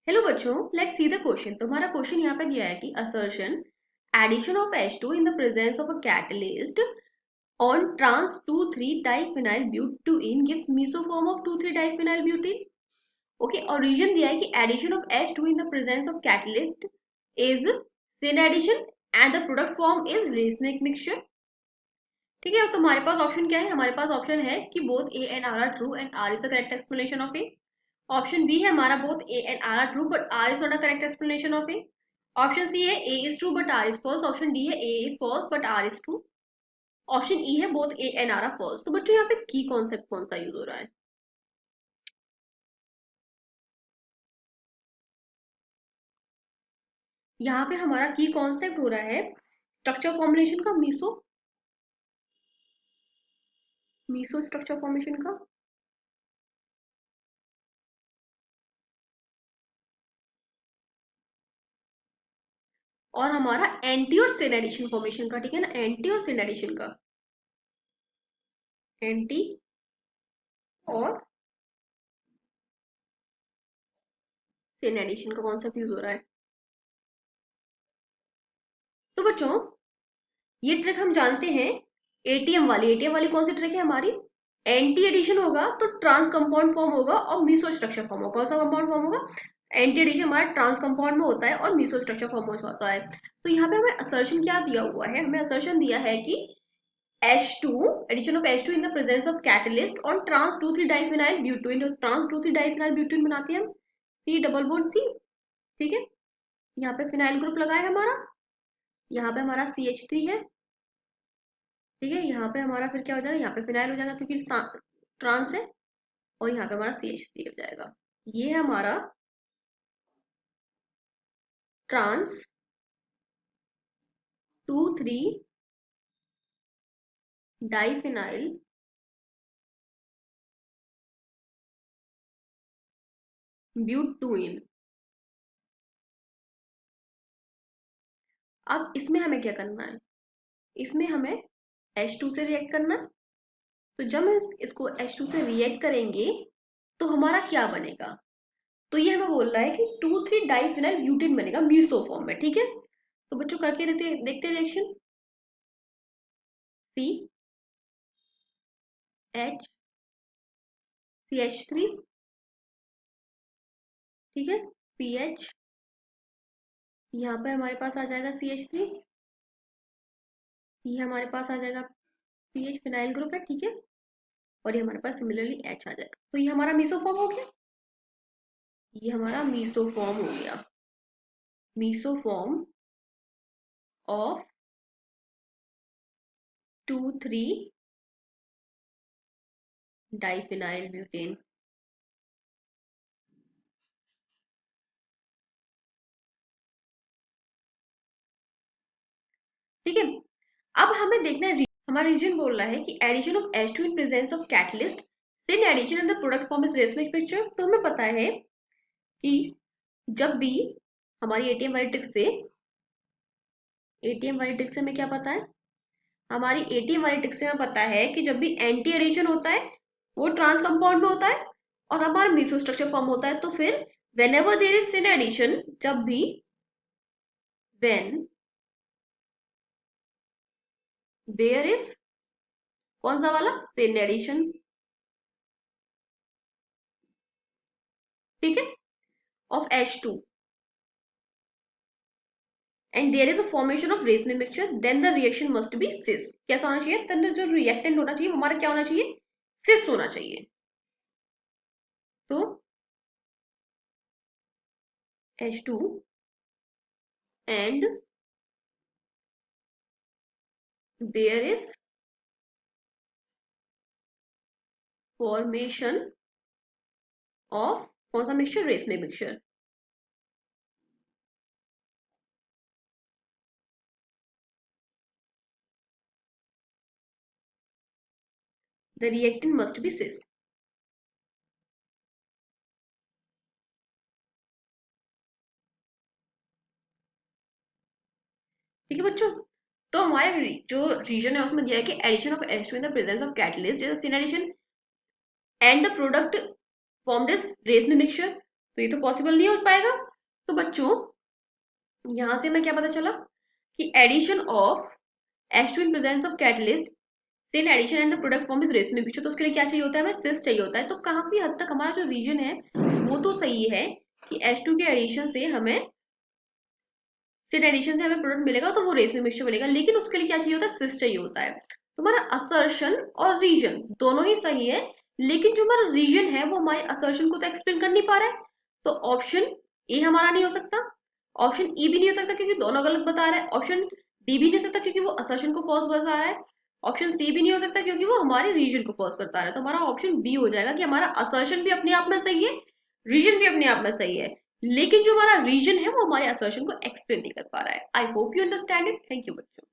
Hello बच्चों, let's see the question. तो हमारा क्वेश्चन यहाँ पे दिया है कि assertion addition of H2 in the presence of a catalyst on trans 2,3 diphenyl butane gives mesoform of 2,3 diphenyl butane. Okay, और रीजन दिया है कि addition of H2 in the presence of catalyst is syn addition and the product form is racemic mixture. ठीक है, तो हमारे पास option क्या है? हमारे पास ऑप्शन है कि both A and R are true and R is the correct explanation of A. Option B है हमारा both A and R are true but R is not a correct explanation of A. Option C है A is true but R is false. Option D है A is false but R is true. Option E है both A and R are false. तो बच्चों यहाँ पे की concept कौन सा यूज हो रहा है? यहाँ पे हमारा की कॉन्सेप्ट हो रहा है स्ट्रक्चर फॉर्मुलेशन का, मीसो मीसो स्ट्रक्चर फॉर्मेशन का, और हमारा एंटी और सिन एडिशन फॉर्मेशन का। ठीक है ना, एंटी और सिन एडिशन का, एंटी और सिन एडिशन का कॉन्सेप्ट यूज हो रहा है। तो बच्चों ये ट्रिक हम जानते हैं, एटीएम वाली कौन सी ट्रिक है हमारी? एंटी एडिशन होगा तो ट्रांस कंपाउंड फॉर्म होगा और मीसो स्ट्रक्चर फॉर्म होगा। कौन सा कंपाउंड फॉर्म होगा? एंटी एडिशन हमारा ट्रांस कंपाउंड में होता है और मीसो स्ट्रक्चर फॉर्म होता है। तो यहाँ पे हमें असर्शन क्या दिया हुआ है? हमें असर्शन दिया है कि H2 addition of H2 in the presence of catalyst on trans 2,3 diphenyl butane. तो ट्रांस 2,3 डाइफिनाइल ब्यूटेन बनाते हैं हम, सी डबल बॉन्ड सी। ठीक है, यहाँ पे फिनाइल ग्रुप लगा है हमारा, यहाँ पे हमारा CH3 है। ठीक है, यहाँ पे हमारा फिर क्या हो जाएगा? यहाँ पे फिनाइल हो जाएगा क्योंकि ट्रांस है, और यहाँ पे हमारा CH3 हो जाएगा। ये है हमारा ट्रांस 2,3 डाइफिनाइल ब्यूटेन। अब इसमें हमें क्या करना है? इसमें हमें H2 से रिएक्ट करना है। तो जब हम इसको H2 से रिएक्ट करेंगे तो हमारा क्या बनेगा? तो ये हमें बोल रहा है कि 2,3 डाइफिनाइल ब्यूटेन बनेगा म्यूसो फॉर्म में। ठीक है, तो बच्चों करके देखते देखते रिएक्शन। सी एच CH3, ठीक है, PH, यहाँ पे हमारे पास आ जाएगा CH3, ये हमारे पास आ जाएगा PH फिनाइल ग्रुप है। ठीक है, और ये हमारे पास सिमिलरली H आ जाएगा। तो ये हमारा मीसोफॉर्म हो गया, ये हमारा मीसोफॉर्म हो गया, मीसोफॉर्म ऑफ 2,3 डाइफिनाइल ब्यूटेन। ठीक है, अब हमें देखना है हमारा रीजन बोल रहा है कि addition of H2 in presence of catalyst syn addition and the product form is racemic picture. तो हमें पता है कि जब भी हमारी एटीएम वाली ट्रिक से हमें क्या पता है? हमारी एटीएम वाली ट्रिक से हमें पता है कि जब भी एंटी एडिशन होता है वो ट्रांस कंपाउंड में होता है और हमारा मीसो स्ट्रक्चर फॉर्म होता है। तो फिर whenever there is sin addition, जब भी when there is कौन सा वाला? sin addition। ठीक है, of H2 and there is a formation of Reisman mixture, then the reaction must be cis। कैसा होना चाहिए? then जो रिएक्टेंट होना चाहिए वो हमारा क्या होना चाहिए? cis होना चाहिए। तो H2 and there is formation of कौन सा mixture? Reisman mixture. the reactant must be cis। ठीक है बच्चों, तो हमारे जो रीजन है उसमें दिया है कि addition of H2 in the presence of catalyst is syn addition and the product formed is racemic mixture. तो ये तो पॉसिबल नहीं हो पाएगा। तो बच्चों यहां से हमें क्या पता चला कि addition of H2 in presence of catalyst से addition and the product form is रेस में पीछे, तो उसके लिए क्या चाहिए होता है, हमें सिस चाहिए होता है। तो काफी हद तक हमारा जो रीजन है वो तो सही है कि H2 के एडिशन से हमें सिट एडिशन से हमें प्रोडक्ट मिलेगा तो वो रेस में मिक्सचर बनेगा, लेकिन उसके लिए क्या चाहिए होता है, सिस चाहिए होता है। तो हमारा असर्शन और रीजन दोनों ही सही है, लेकिन जो हमारा रीजन है वो हमारे असर्शन को तो एक्सप्लेन कर नहीं पा रहा है। तो ऑप्शन ए हमारा नहीं हो सकता, ऑप्शन ई भी नहीं हो सकता क्योंकि दोनों गलत बता रहा है, ऑप्शन डी भी नहीं हो सकता क्योंकि वो असर्शन को फॉल्स बता रहा है, ऑप्शन सी भी नहीं हो सकता क्योंकि वो हमारे रीजन को फॉल्स बता रहा है। तो हमारा ऑप्शन बी हो जाएगा कि हमारा असर्शन भी अपने आप में सही है, रीजन भी अपने आप में सही है, लेकिन जो हमारा रीजन है वो हमारे असर्शन को एक्सप्लेन नहीं कर पा रहा है। I hope you understand it. Thank you बच्चों।